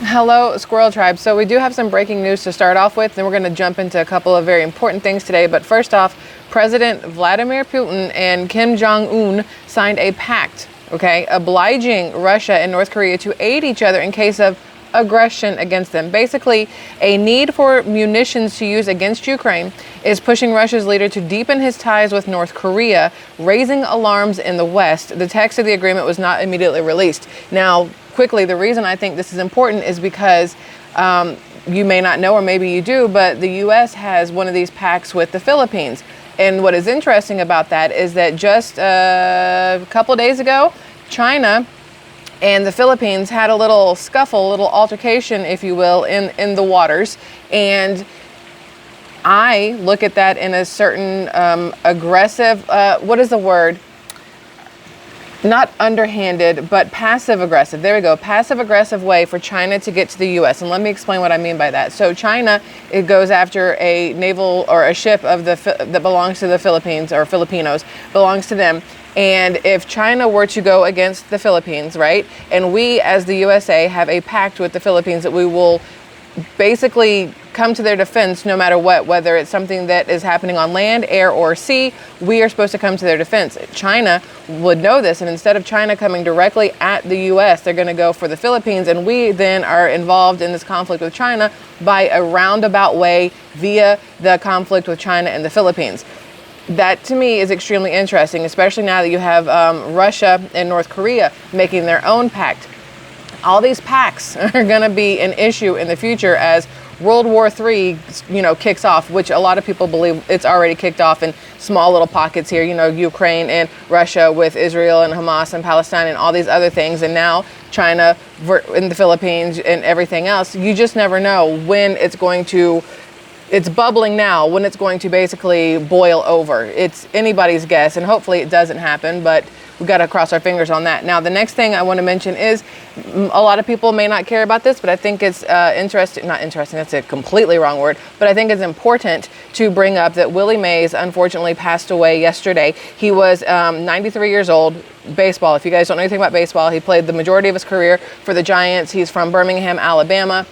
Hello, Squirrel Tribe. So we do have some breaking news to start off with, then we're going to jump into a couple of very important things today. But first off, President Vladimir Putin and Kim Jong-un signed a pact, okay, obliging Russia and North Korea to aid each other in case of aggression against them. Basically, a need for munitions to use against Ukraine is pushing Russia's leader to deepen his ties with North Korea, raising alarms in the West. The text of the agreement was not immediately released. Now, quickly, the reason I think this is important is because you may not know, or maybe you do, but the U.S. has one of these pacts with the Philippines. And what is interesting about that is that just a couple days ago, China and the Philippines had a little scuffle, a little altercation, if you will, in the waters. And I look at that in a certain aggressive, what is the word? Not underhanded, but passive aggressive. There we go. Passive aggressive way for China to get to the U.S. And let me explain what I mean by that. So China, it goes after a naval or a ship of that belongs to the Philippines, or Filipinos, belongs to them. And if China were to go against the Philippines, right, and we as the USA have a pact with the Philippines that we will basically come to their defense no matter what, whether it's something that is happening on land, air, or sea, we are supposed to come to their defense. China would know this, and instead of China coming directly at the U.S., they're going to go for the Philippines, and we then are involved in this conflict with China by a roundabout way via the conflict with China and the Philippines. That to me is extremely interesting, especially now that you have Russia and North Korea making their own pact. All these pacts are going to be an issue in the future as World War III, kicks off, which a lot of people believe it's already kicked off in small little pockets here, Ukraine and Russia with Israel and Hamas and Palestine and all these other things. And now China in the Philippines and everything else. You just never know when it's bubbling now, when it's going to basically boil over. It's anybody's guess, and hopefully it doesn't happen, but we got to cross our fingers on that. Now, the next thing I want to mention is a lot of people may not care about this, but I think it's not interesting, that's a completely wrong word, but I think it's important to bring up that Willie Mays unfortunately passed away yesterday. He was 93 years old. Baseball, if you guys don't know anything about baseball, he played the majority of his career for the Giants. He's from Birmingham, Alabama.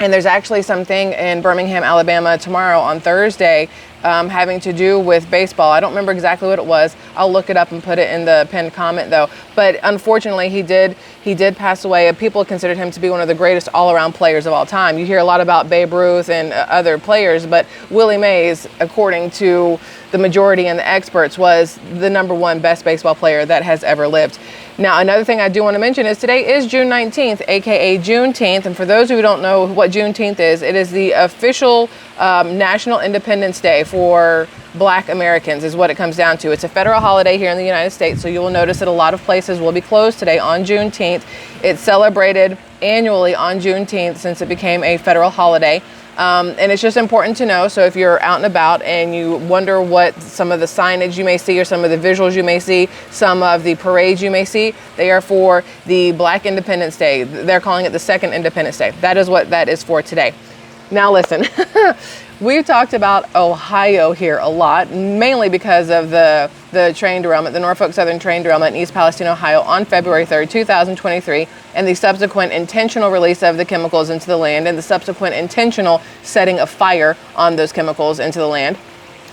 And there's actually something in Birmingham, Alabama tomorrow on Thursday having to do with baseball. I don't remember exactly what it was. I'll look it up and put it in the pinned comment though. But unfortunately, he did pass away. People considered him to be one of the greatest all-around players of all time. You hear a lot about Babe Ruth and other players, but Willie Mays, according to the majority and the experts, was the number one best baseball player that has ever lived. Now, another thing I do want to mention is today is June 19th, aka Juneteenth. And for those who don't know what Juneteenth is, it is the official National Independence Day for Black Americans is what it comes down to. It's a federal holiday here in the United States, so you will notice that a lot of places will be closed today on Juneteenth. It's celebrated annually on Juneteenth since it became a federal holiday. And it's just important to know. So if you're out and about and you wonder what some of the signage you may see or some of the visuals you may see, some of the parades you may see, they are for the Black Independence Day. They're calling it the Second Independence Day. That is what that is for today. Now listen, we've talked about Ohio here a lot, mainly because of the train derailment, the Norfolk Southern train derailment in East Palestine, Ohio on February 3rd, 2023, and the subsequent intentional release of the chemicals into the land and the subsequent intentional setting of fire on those chemicals into the land.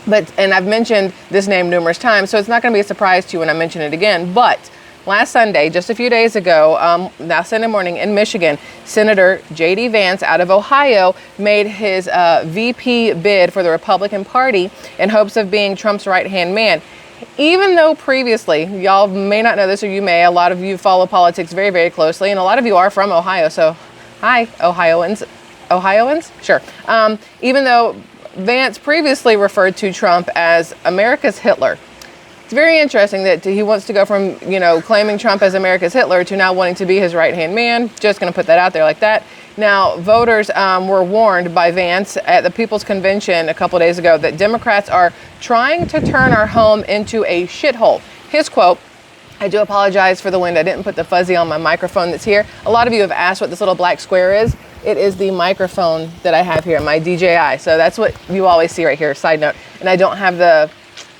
And I've mentioned this name numerous times, so it's not going to be a surprise to you when I mention it again, but last Sunday, just a few days ago, last Sunday morning in Michigan, Senator J.D. Vance out of Ohio made his VP bid for the Republican Party in hopes of being Trump's right-hand man. Even though previously, y'all may not know this, or you may, a lot of you follow politics very, very closely, and a lot of you are from Ohio, so hi, Ohioans. Ohioans? Sure. Even though Vance previously referred to Trump as America's Hitler. It's very interesting that he wants to go from, claiming Trump as America's Hitler to now wanting to be his right-hand man. Just going to put that out there like that. Now, voters were warned by Vance at the People's Convention a couple days ago that Democrats are trying to turn our home into a shithole. His quote, I do apologize for the wind. I didn't put the fuzzy on my microphone that's here. A lot of you have asked what this little black square is. It is the microphone that I have here, my DJI. So that's what you always see right here, side note. And I don't have the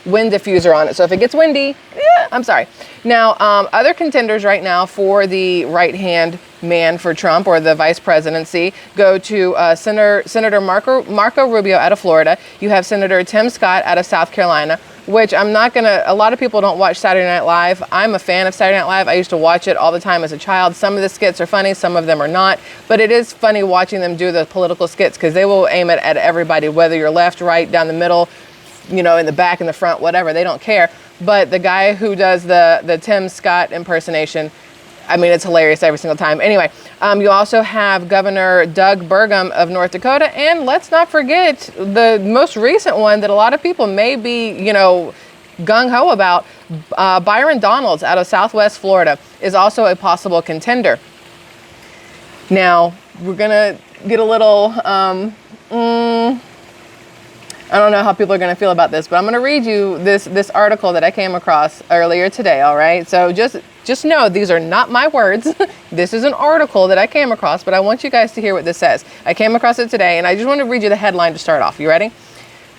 wind diffuser on it. So if it gets windy, I'm sorry. Now, other contenders right now for the right-hand man for Trump or the vice presidency go to Senator Marco Rubio out of Florida. You have Senator Tim Scott out of South Carolina, which a lot of people don't watch Saturday Night Live. I'm a fan of Saturday Night Live. I used to watch it all the time as a child. Some of the skits are funny, some of them are not, but it is funny watching them do the political skits because they will aim it at everybody, whether you're left, right, down the middle, in the back, in the front, whatever, they don't care. But the guy who does the Tim Scott impersonation, it's hilarious every single time. Anyway, you also have Governor Doug Burgum of North Dakota. And let's not forget the most recent one that a lot of people may be, gung-ho about. Byron Donalds out of Southwest Florida is also a possible contender. Now, we're going to get a little... I don't know how people are going to feel about this, but I'm going to read you this article that I came across earlier today, all right? So just know these are not my words. This is an article that I came across, but I want you guys to hear what this says. I came across it today, and I just want to read you the headline to start off. You ready?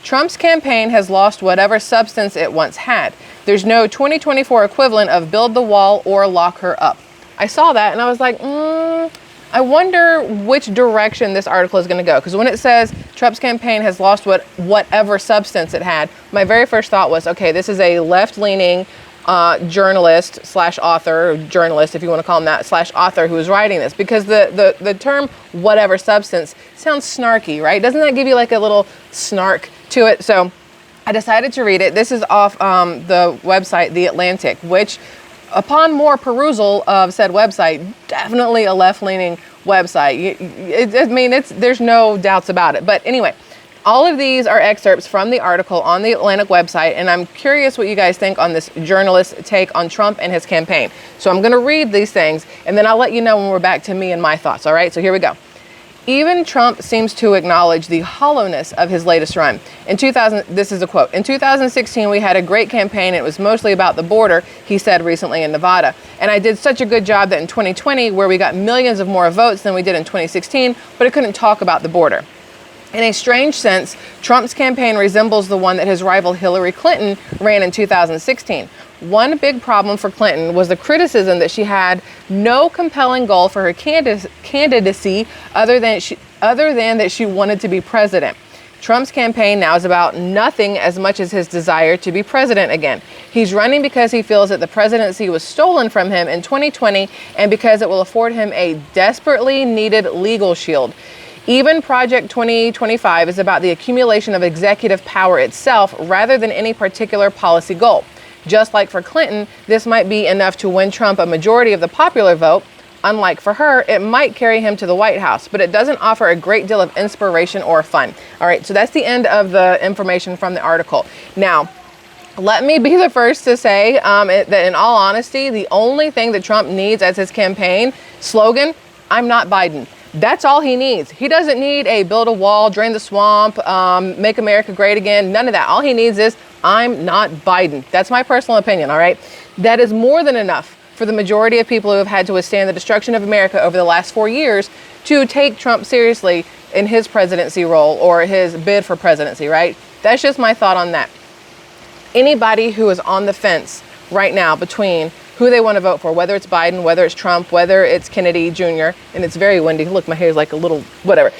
Trump's campaign has lost whatever substance it once had. There's no 2024 equivalent of build the wall or lock her up. I saw that, and I was like, I wonder which direction this article is going to go. Because when it says Trump's campaign has lost whatever substance it had, my very first thought was, okay, this is a left-leaning journalist / author, journalist, if you want to call him that, / author who is writing this. Because the term whatever substance sounds snarky, right? Doesn't that give you like a little snark to it? So I decided to read it. This is off the website, The Atlantic, which... upon more perusal of said website, definitely a left-leaning website. There's no doubts about it. But anyway, all of these are excerpts from the article on the Atlantic website, and I'm curious what you guys think on this journalist's take on Trump and his campaign. So I'm going to read these things, and then I'll let you know when we're back to me and my thoughts. All right, so here we go. Even Trump seems to acknowledge the hollowness of his latest run. This is a quote. In 2016, we had a great campaign. It was mostly about the border, he said recently in Nevada. And I did such a good job that in 2020, where we got millions of more votes than we did in 2016, but I couldn't talk about the border. In a strange sense, Trump's campaign resembles the one that his rival Hillary Clinton ran in 2016. One big problem for Clinton was the criticism that she had no compelling goal for her candidacy other than that she wanted to be president. Trump's campaign now is about nothing as much as his desire to be president again. He's running because he feels that the presidency was stolen from him in 2020 and because it will afford him a desperately needed legal shield. Even Project 2025 is about the accumulation of executive power itself rather than any particular policy goal. Just like for Clinton, this might be enough to win Trump a majority of the popular vote. Unlike for her, it might carry him to the White House, but it doesn't offer a great deal of inspiration or fun. All right, so that's the end of the information from the article. Now, let me be the first to say that in all honesty, the only thing that Trump needs as his campaign slogan, I'm not Biden. That's all he needs. He doesn't need a build a wall, drain the swamp, make America great again. None of that. All he needs is I'm not Biden. That's my personal opinion, all right? That is more than enough for the majority of people who have had to withstand the destruction of America over the last 4 years to take Trump seriously in his presidency role or his bid for presidency, right? That's just my thought on that. Anybody who is on the fence right now between who they want to vote for, whether it's Biden, whether it's Trump, whether it's Kennedy Jr., and it's very windy. Look, my hair is like a little whatever.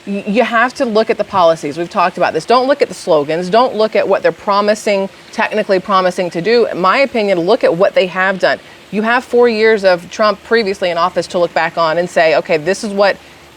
You have to look at the policies. We've talked about this. Don't look at the slogans. Don't look at what they're technically promising to do. In my opinion, look at what they have done. You have 4 years of Trump previously in office to look back on and say, okay, this is what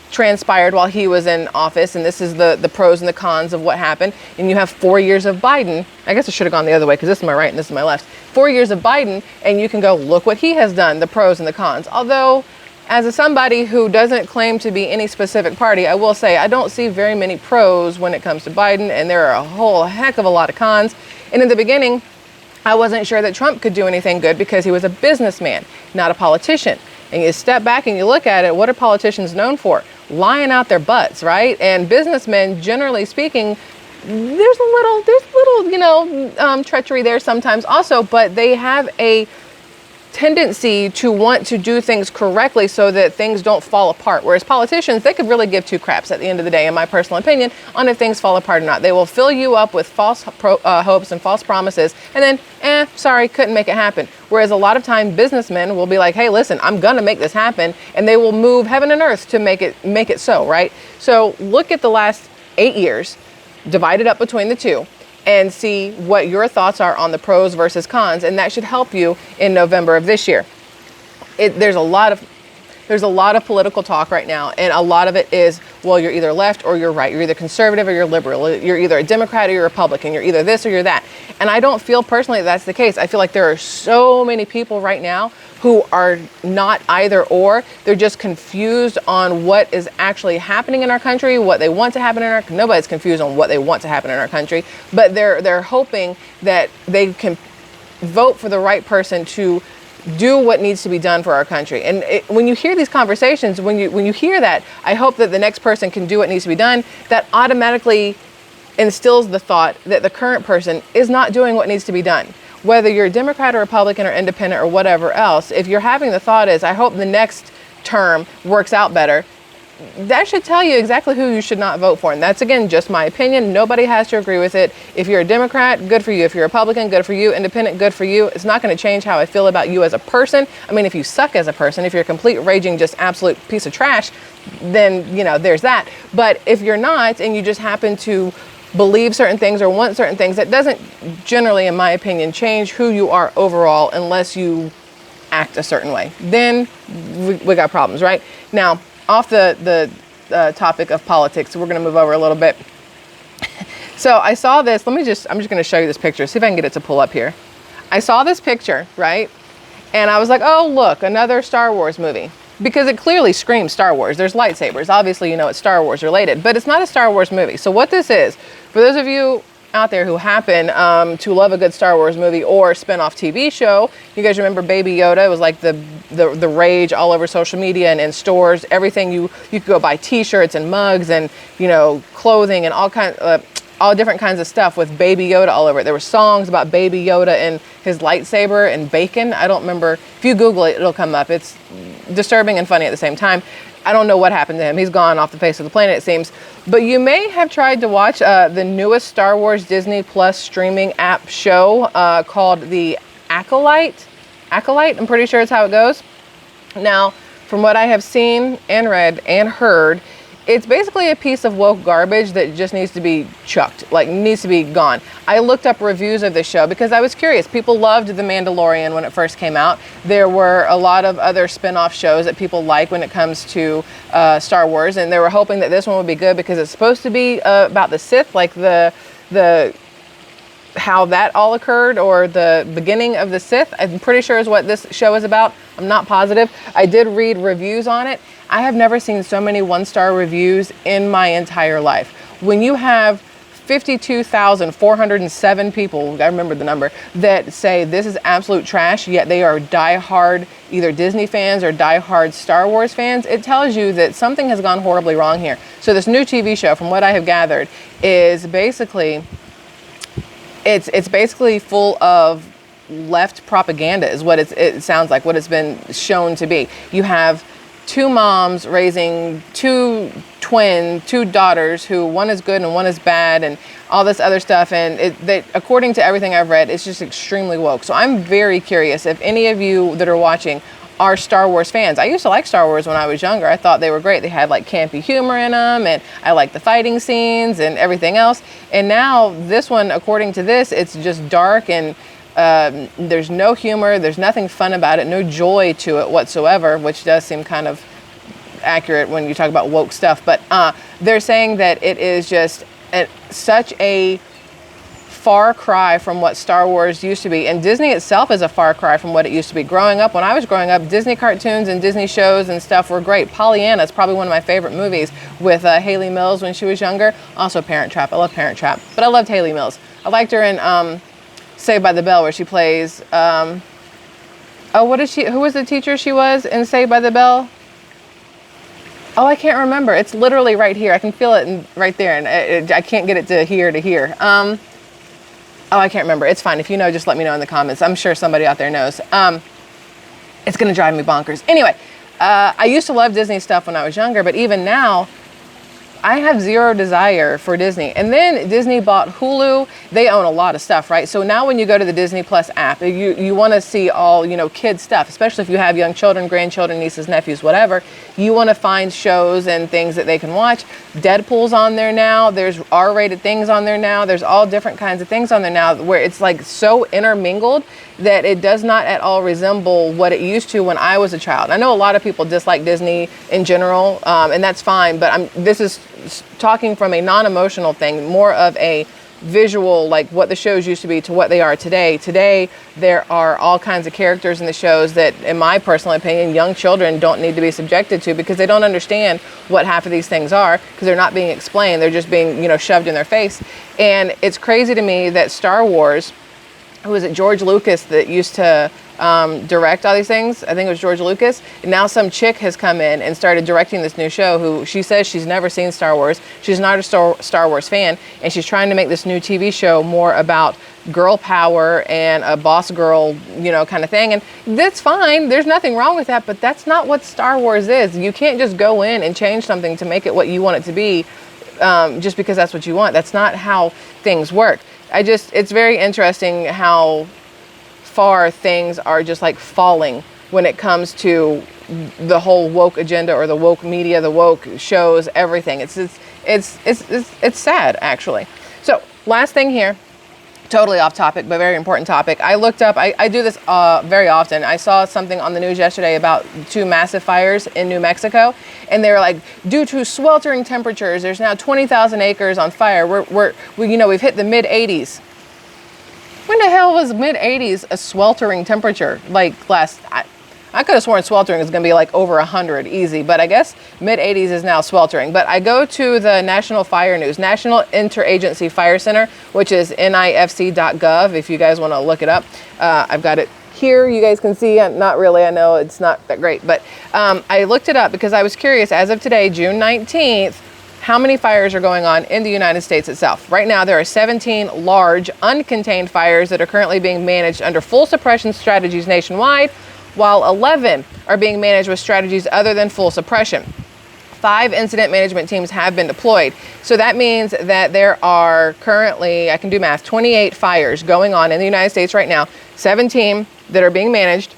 transpired while he was in office, and this is the pros and the cons of what happened. And you have 4 years of Biden. I guess I should have gone the other way because this is my right and this is my left. 4 years of Biden, and you can go, look what he has done, the pros and the cons. Although, as somebody who doesn't claim to be any specific party, I will say I don't see very many pros when it comes to Biden, and there are a whole heck of a lot of cons. And in the beginning, I wasn't sure that Trump could do anything good because he was a businessman, not a politician. And you step back and you look at it, what are politicians known for? Lying out their butts, right? And businessmen, generally speaking, there's a little, treachery there sometimes also, but they have a tendency to want to do things correctly so that things don't fall apart. Whereas politicians, they could really give two craps at the end of the day, in my personal opinion, on if things fall apart or not. They will fill you up with false hopes and false promises, and then, sorry, couldn't make it happen. Whereas a lot of time businessmen will be like, hey, listen, I'm gonna make this happen, and they will move heaven and earth to make it so, right? So look at the last 8 years, divide it up between the two, and see what your thoughts are on the pros versus cons, and that should help you in November of this year. There's a lot of political talk right now, and a lot of it is, well, you're either left or you're right. You're either conservative or you're liberal. You're either a Democrat or you're a Republican. You're either this or you're that. And I don't feel personally that's the case. I feel like there are so many people right now who are not either or. They're just confused on what is actually happening in our country, what they want to happen in our country. Nobody's confused on what they want to happen in our country, but they're hoping that they can vote for the right person to do what needs to be done for our country. And when you hear these conversations, when you hear that, I hope that the next person can do what needs to be done, that automatically instills the thought that the current person is not doing what needs to be done. Whether you're a Democrat or Republican or independent or whatever else, if you're having the thought is, I hope the next term works out better, that should tell you exactly who you should not vote for. And that's, again, just my opinion. Nobody has to agree with it. If you're a Democrat, good for you. If you're a Republican, good for you. Independent, good for you. It's not going to change how I feel about you as a person. I mean, if you suck as a person, if you're a complete, raging, just absolute piece of trash, then, there's that. But if you're not, and you just happen to believe certain things or want certain things, that doesn't generally, in my opinion, change who you are overall unless you act a certain way. Then we got problems, right? Now, off the topic of politics, we're going to move over a little bit. So I saw this. I'm just going to show you this picture. See if I can get it to pull up here. I saw this picture, right? And I was like, oh, look, another Star Wars movie. Because it clearly screams Star Wars. There's lightsabers. Obviously, it's Star Wars related. But it's not a Star Wars movie. So what this is, for those of you out there who happen to love a good Star Wars movie or spin-off TV show, you guys remember Baby Yoda? It was like the rage all over social media and in stores. Everything you could go buy T-shirts and mugs and clothing and all different kinds of stuff with Baby Yoda all over it. There were songs about Baby Yoda and his lightsaber and bacon. I don't remember. If you Google it, it'll come up. It's disturbing and funny at the same time. I don't know what happened to him. He's gone off the face of the planet, it seems. But you may have tried to watch the newest Star Wars Disney Plus streaming app show called the Acolyte. Acolyte, I'm pretty sure it's how it goes. Now, from what I have seen and read and heard, it's basically a piece of woke garbage that just needs to be chucked, like needs to be gone. I looked up reviews of the show because I was curious. People loved The Mandalorian when it first came out. There were a lot of other spin-off shows that people like when it comes to Star Wars, and they were hoping that this one would be good because it's supposed to be about the Sith, like the how that all occurred, or the beginning of the Sith. I'm pretty sure is what this show is about. I'm not positive. I did read reviews on it. I have never seen so many one-star reviews in my entire life. When you have 52,407 people, I remember the number, that say this is absolute trash, yet they are die-hard either Disney fans or die-hard Star Wars fans, it tells you that something has gone horribly wrong here. So this new TV show, from what I have gathered, is basically, it's basically full of left propaganda is what it sounds like, what it's been shown to be. You have two moms raising two daughters who one is good and one is bad and all this other stuff. And according to everything I've read, it's just extremely woke. So I'm very curious if any of you that are watching are Star Wars fans. I used to like Star Wars when I was younger. I thought they were great. They had like campy humor in them, and I liked the fighting scenes and everything else. And now this one, according to this, it's just dark and there's no humor, there's nothing fun about it, no joy to it whatsoever, which does seem kind of accurate when you talk about woke stuff. But they're saying that it is just such a far cry from what Star Wars used to be. And Disney itself is a far cry from what it used to be. Growing up, when I was growing up, Disney cartoons and Disney shows and stuff were great. Pollyanna is probably one of my favorite movies with Haley Mills when she was younger. Also Parent Trap. I love Parent Trap. But I loved Haley Mills. I liked her in Saved by the Bell, where she plays, who was the teacher she was in Saved by the Bell? Oh, I can't remember. It's literally right here. I can feel it right there, and I can't get it to here. I can't remember. It's fine. If you know, just let me know in the comments. I'm sure somebody out there knows. It's going to drive me bonkers. Anyway, I used to love Disney stuff when I was younger, but even now, I have zero desire for Disney. And then Disney bought Hulu. They own a lot of stuff, right? So now when you go to the Disney Plus app, you want to see all, kid stuff, especially if you have young children, grandchildren, nieces, nephews, whatever. You want to find shows and things that they can watch. Deadpool's on there now. There's R-rated things on there now. There's all different kinds of things on there now where it's like so intermingled that it does not at all resemble what it used to when I was a child. I know a lot of people dislike Disney in general, and that's fine, but this is talking from a non-emotional thing, more of a visual, like what the shows used to be to what they are today. Today, there are all kinds of characters in the shows that, in my personal opinion, young children don't need to be subjected to because they don't understand what half of these things are because they're not being explained. They're just being, shoved in their face. And it's crazy to me that Star Wars, who was it, George Lucas that used to direct all these things? I think it was George Lucas. And now some chick has come in and started directing this new show who she says she's never seen Star Wars. She's not a Star Wars fan. And she's trying to make this new TV show more about girl power and a boss girl, kind of thing. And that's fine. There's nothing wrong with that. But that's not what Star Wars is. You can't just go in and change something to make it what you want it to be just because that's what you want. That's not how things work. It's very interesting how far things are just like falling when it comes to the whole woke agenda or the woke media, the woke shows, everything. It's sad, actually. So last thing here, totally off topic, but very important topic. I looked up, I do this very often. I saw something on the news yesterday about 2 massive fires in New Mexico. And they were like, due to sweltering temperatures, there's now 20,000 acres on fire. We've hit the mid 80s. When the hell was mid 80s a sweltering temperature? Like I could have sworn sweltering is going to be like over 100 easy, but I guess mid 80s is now sweltering. But I go to the National Fire News, National Interagency Fire Center, which is nifc.gov if you guys want to look it up. I've got it here. You guys can see, not really, I know it's not that great, but I looked it up because I was curious. As of today, June 19th, how many fires are going on in the United States itself? Right now, there are 17 large, uncontained fires that are currently being managed under full suppression strategies nationwide, while 11 are being managed with strategies other than full suppression. 5 incident management teams have been deployed. So that means that there are currently, I can do math, 28 fires going on in the United States right now, 17 that are being managed,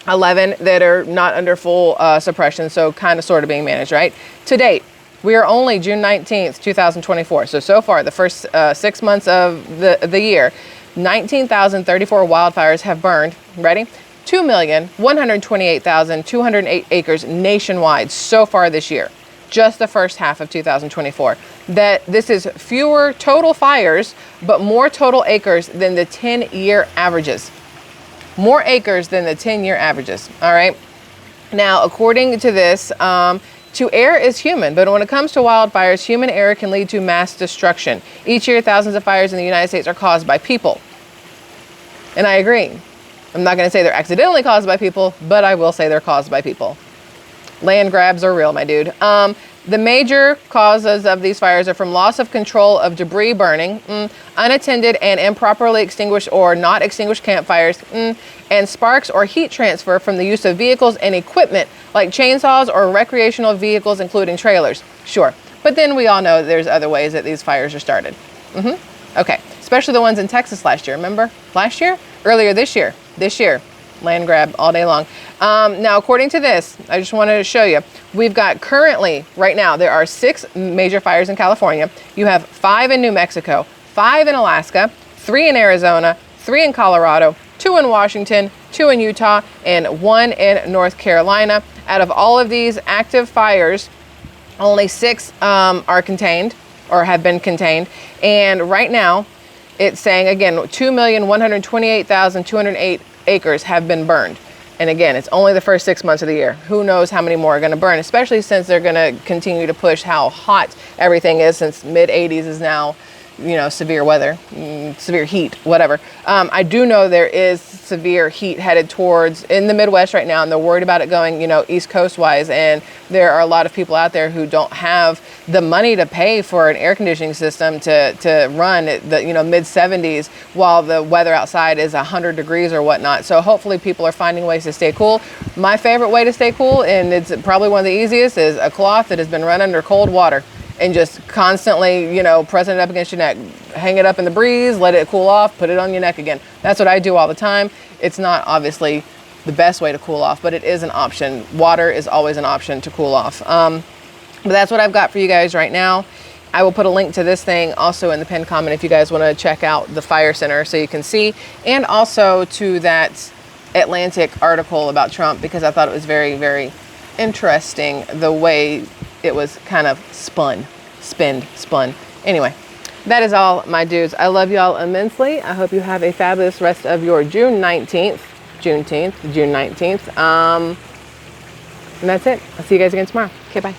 11 that are not under full suppression, so kind of sort of being managed, right? To date, we are only June 19th, 2024. So far, the first 6 months of the year, 19,034 wildfires have burned. Ready? 2,128,208 acres nationwide so far this year. Just the first half of 2024. That this is fewer total fires, but more total acres than the 10-year averages. More acres than the 10-year averages. All right. Now, according to this, to err is human, but when it comes to wildfires, human error can lead to mass destruction. Each year, thousands of fires in the United States are caused by people. And I agree. I'm not going to say they're accidentally caused by people, but I will say they're caused by people. Land grabs are real, my dude. The major causes of these fires are from loss of control of debris burning, unattended and improperly extinguished or not extinguished campfires, and sparks or heat transfer from the use of vehicles and equipment like chainsaws or recreational vehicles, including trailers. Sure. But then we all know there's other ways that these fires are started. Okay. Especially the ones in Texas last year. Remember? Last year? Earlier this year. This year. Land grab all day long. Now, according to this, I just wanted to show you, we've got currently, right now, there are 6 major fires in California. You have 5 in New Mexico, 5 in Alaska, 3 in Arizona, 3 in Colorado, 2 in Washington, 2 in Utah, and 1 in North Carolina. Out of all of these active fires, only 6 are contained or have been contained. And right now, it's saying, again, 2,128,208 acres have been burned. And again, it's only the first 6 months of the year. Who knows how many more are going to burn, especially since they're going to continue to push how hot everything is, since mid 80s is now severe weather, severe heat, whatever. I do know there is severe heat headed towards in the Midwest right now, and they're worried about it going, East Coast wise. And there are a lot of people out there who don't have the money to pay for an air conditioning system to run at the, mid 70s while the weather outside is 100 degrees or whatnot. So hopefully people are finding ways to stay cool. My favorite way to stay cool, and it's probably one of the easiest, is a cloth that has been run under cold water and just constantly, pressing it up against your neck. Hang it up in the breeze, let it cool off, put it on your neck again. That's what I do all the time. It's not obviously the best way to cool off, but it is an option. Water is always an option to cool off. But that's what I've got for you guys right now. I will put a link to this thing also in the pinned comment if you guys want to check out the Fire Center so you can see, and also to that Atlantic article about Trump, because I thought it was very, very interesting the way it was kind of spun. Anyway, that is all, my dudes. I love y'all immensely. I hope you have a fabulous rest of your June 19th. And that's it. I'll see you guys again tomorrow. Okay, bye.